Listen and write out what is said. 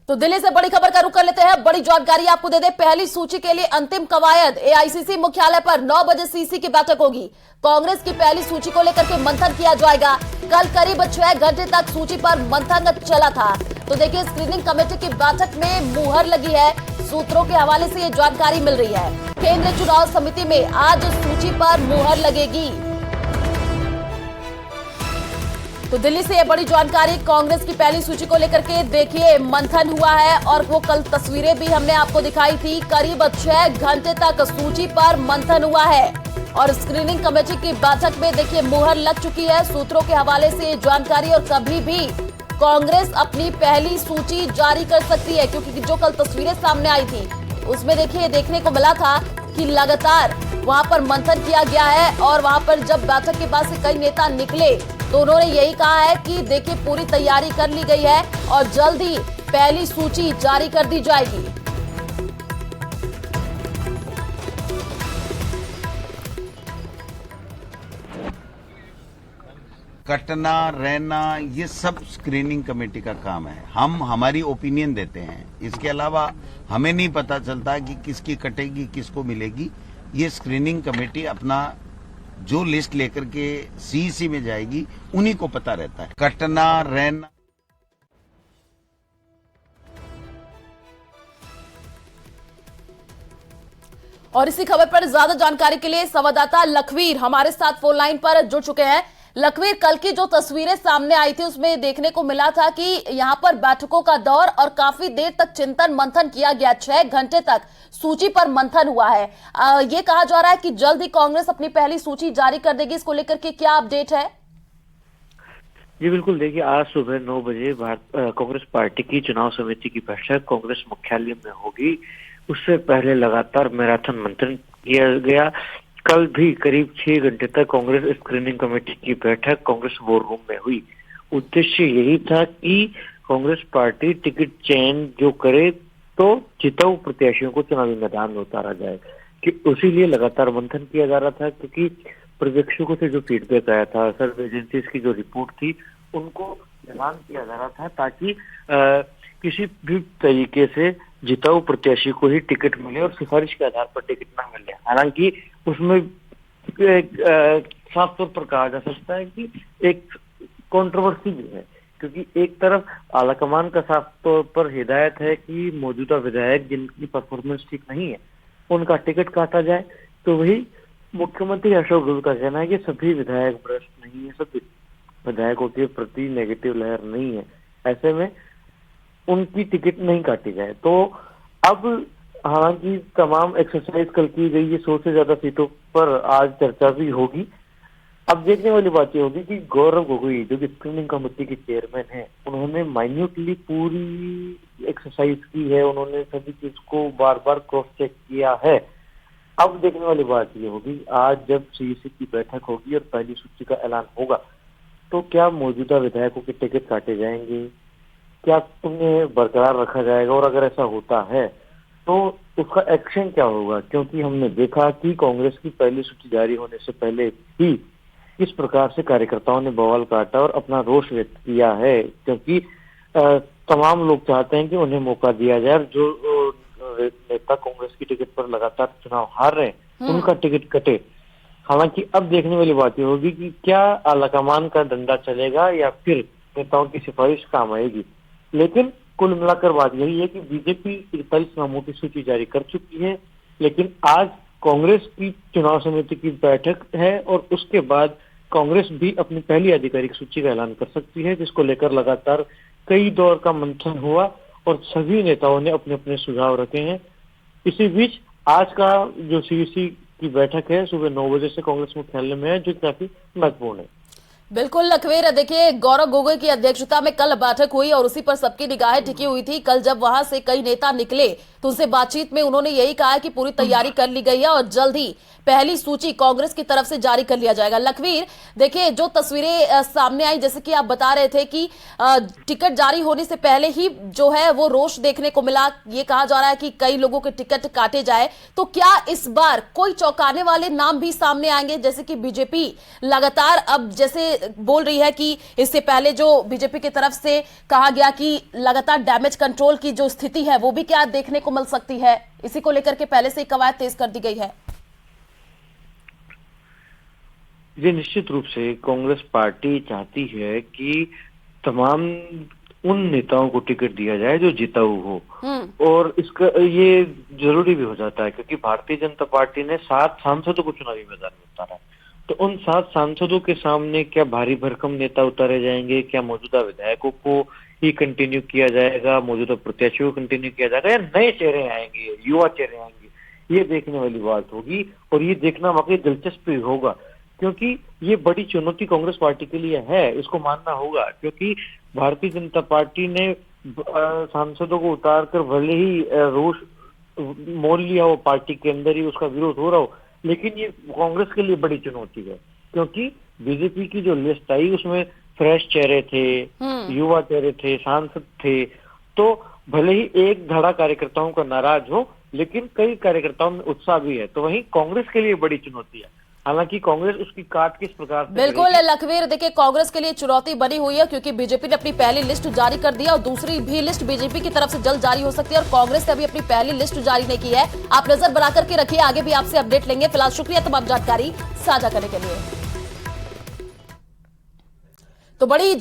तो दिल्ली से बड़ी खबर का रुख कर लेते हैं। बड़ी जानकारी आपको दे दे, पहली सूची के लिए अंतिम कवायद एआईसीसी मुख्यालय पर 9 बजे सीसी की बैठक होगी। कांग्रेस की पहली सूची को लेकर के मंथन किया जाएगा। कल करीब 6 घंटे तक सूची पर मंथन चला था। तो देखिए, स्क्रीनिंग कमेटी की बैठक में मुहर लगी है। सूत्रों के हवाले से ये जानकारी मिल रही है। केंद्रीय चुनाव समिति में आज सूची पर मुहर लगेगी। तो दिल्ली से ये बड़ी जानकारी, कांग्रेस की पहली सूची को लेकर के देखिए मंथन हुआ है और वो कल तस्वीरें भी हमने आपको दिखाई थी। करीब 6 घंटे तक सूची पर मंथन हुआ है और स्क्रीनिंग कमेटी की बैठक में देखिए मुहर लग चुकी है। सूत्रों के हवाले से ये जानकारी, और कभी भी कांग्रेस अपनी पहली सूची जारी कर सकती है, क्योंकि जो कल तस्वीरें सामने आई थी उसमें देखिए देखने को मिला था कि लगातार वहां पर मंथन किया गया है। और वहां पर जब बैठक के बाद से कई नेता निकले तो उन्होंने यही कहा है कि देखिए पूरी तैयारी कर ली गई है और जल्द ही पहली सूची जारी कर दी जाएगी। कटना रहना ये सब स्क्रीनिंग कमेटी का काम है। हम हमारी ओपिनियन देते हैं, इसके अलावा हमें नहीं पता चलता कि किसकी कटेगी किसको मिलेगी। ये स्क्रीनिंग कमेटी अपना जो लिस्ट लेकर के सीईसी में जाएगी उन्हीं को पता रहता है। कटना रहना और इसी खबर पर ज्यादा जानकारी के लिए संवाददाता लखवीर हमारे साथ फोन लाइन पर जुड़ चुके हैं। लखवीर, कल की जो तस्वीरें सामने आई थी उसमें देखने को मिला था कि यहां पर बैठकों का दौर और काफी देर तक चिंतन मंथन किया गया। 6 घंटे तक सूची पर मंथन हुआ है। ये कहा जा रहा है कि जल्द ही कांग्रेस अपनी पहली सूची जारी कर देगी। इसको लेकर के क्या अपडेट है? जी बिल्कुल, देखिए आज सुबह 9 बजे कांग्रेस पार्टी की चुनाव समिति की बैठक कांग्रेस मुख्यालय में होगी। उससे पहले लगातार मैराथन मंथन किया गया। कल भी करीब 6 घंटे तक कांग्रेस स्क्रीनिंग कमेटी की बैठक कांग्रेस वॉर रूम में हुई। उद्देश्य यही था कि कांग्रेस पार्टी टिकट चयन जो करे तो जिताऊ प्रत्याशियों को चुनावी मैदान में उतारा जाए, कि उसी लिए लगातार मंथन किया जा रहा था। क्योंकि पर्यवेक्षकों से जो फीडबैक आया था, सर्वे एजेंसीज की जो रिपोर्ट थी, उनको ऐलान किया जा रहा था ताकि किसी भी तरीके से जिताऊ प्रत्याशी को ही टिकट मिले और सिफारिश के आधार पर टिकट ना मिले। हालांकि उसमें साफ तौर पर कहा जा सकता है कि एक कंट्रोवर्सी भी है, क्योंकि एक तरफ आलाकमान का साफ तौर पर हिदायत है कि मौजूदा विधायक जिनकी परफॉर्मेंस ठीक नहीं है उनका टिकट काटा जाए, तो वही मुख्यमंत्री अशोक गहलोत का कहना है कि सभी विधायक भ्रष्ट नहीं है, सभी विधायकों के प्रति नेगेटिव लहर नहीं है, ऐसे में उनकी टिकट नहीं काटी जाए। तो अब हालांकि तमाम एक्सरसाइज कल की गई है, 100 से ज्यादा सीटों पर आज चर्चा भी होगी। अब देखने वाली बात ये होगी कि गौरव गोगोई जो कि स्क्रीनिंग कमेटी के चेयरमैन हैं, उन्होंने माइन्यूटली पूरी एक्सरसाइज की है, उन्होंने सभी चीज को बार बार क्रॉस चेक किया है। अब देखने वाली बात ये होगी, आज जब सीईसी की बैठक होगी और पहली सूची का ऐलान होगा, तो क्या मौजूदा विधायकों के टिकट काटे जाएंगे, क्या उन्हें बरकरार रखा जाएगा, और अगर ऐसा होता है तो उसका एक्शन क्या होगा। क्योंकि हमने देखा कि कांग्रेस की पहली सूची जारी होने से पहले ही किस प्रकार से कार्यकर्ताओं ने बवाल काटा और अपना रोष व्यक्त किया है, क्योंकि तमाम लोग चाहते हैं कि उन्हें मौका दिया जाए। जो नेता कांग्रेस की टिकट पर लगातार चुनाव हार रहे हैं उनका टिकट कटे। हालांकि अब देखने वाली बात ये होगी कि क्या आलाकमान का डंडा चलेगा या फिर नेताओं की सिफारिश काम आएगी। लेकिन कुल मिलाकर बात यही है कि बीजेपी 43 नामों की सूची जारी कर चुकी है, लेकिन आज कांग्रेस की चुनाव समिति की बैठक है और उसके बाद कांग्रेस भी अपनी पहली आधिकारिक सूची का ऐलान कर सकती है, जिसको लेकर लगातार कई दौर का मंथन हुआ और सभी नेताओं ने अपने अपने सुझाव रखे हैं। इसी बीच आज का जो सीईसी की बैठक है सुबह 9 बजे से कांग्रेस मुख्यालय में है, जो काफी महत्वपूर्ण है। बिल्कुल लखवीर, देखिए गौरव गोगोई की अध्यक्षता में कल बैठक हुई और उसी पर सबकी निगाहें टिकी हुई थी। कल जब वहां से कई नेता निकले तो उनसे बातचीत में उन्होंने यही कहा कि पूरी तैयारी कर ली गई है और जल्द ही पहली सूची कांग्रेस की तरफ से जारी कर लिया जाएगा। लखवीर, देखिए जो तस्वीरें सामने आई, जैसे कि आप बता रहे थे कि टिकट जारी होने से पहले ही जो है वो रोष देखने को मिला। ये कहा जा रहा है कि कई लोगों के टिकट काटे जाए, तो क्या इस बार कोई चौंकाने वाले नाम भी सामने आएंगे? जैसे कि बीजेपी लगातार अब जैसे बोल रही है कि इससे पहले जो बीजेपी की तरफ से कहा गया कि लगातार डैमेज कंट्रोल की जो स्थिति है वो भी क्या देखने को मिल सकती है, इसी को लेकर के पहले से ही कवायद तेज कर दी गई है। ये निश्चित रूप से कांग्रेस पार्टी चाहती है कि तमाम उन नेताओं को टिकट दिया जाए जो जिताऊ हो, और इसका ये जरूरी भी हो जाता है क्योंकि भारतीय जनता पार्टी ने 7 सांसदों को चुनावी मैदान में उतारा है। तो उन 7 सांसदों के सामने क्या भारी भरकम नेता उतारे जाएंगे, क्या मौजूदा विधायकों को ही कंटिन्यू किया जाएगा, मौजूदा प्रत्याशियों को कंटिन्यू किया जाएगा, या नए चेहरे आएंगे, युवा चेहरे आएंगे, ये देखने वाली बात होगी। और ये देखना वाकई दिलचस्प होगा क्योंकि ये बड़ी चुनौती कांग्रेस पार्टी के लिए है, इसको मानना होगा। क्योंकि भारतीय जनता पार्टी ने सांसदों को उतार कर भले ही रोष मोल लिया हो, पार्टी के अंदर ही उसका विरोध हो रहा हो, लेकिन ये कांग्रेस के लिए बड़ी चुनौती है क्योंकि बीजेपी की जो लिस्ट आई उसमें फ्रेश चेहरे थे, युवा चेहरे थे, सांसद थे। तो भले ही एक धड़ा कार्यकर्ताओं का नाराज हो, लेकिन कई कार्यकर्ताओं में उत्साह भी है। तो वहीं कांग्रेस के लिए बड़ी चुनौती है, हालांकि कांग्रेस उसकी काट किस प्रकार से बिल्कुल लखवीर, देखिए कांग्रेस के लिए चुनौती बनी हुई है क्योंकि बीजेपी ने अपनी पहली लिस्ट जारी कर दी है और दूसरी भी लिस्ट बीजेपी की तरफ से जल्द जारी हो सकती है और कांग्रेस ने अभी अपनी पहली लिस्ट जारी नहीं की है। आप नजर बनाकर के रखिए, आगे भी आपसे अपडेट लेंगे। फिलहाल शुक्रिया तमाम जानकारी साझा करने के लिए। तो बड़ी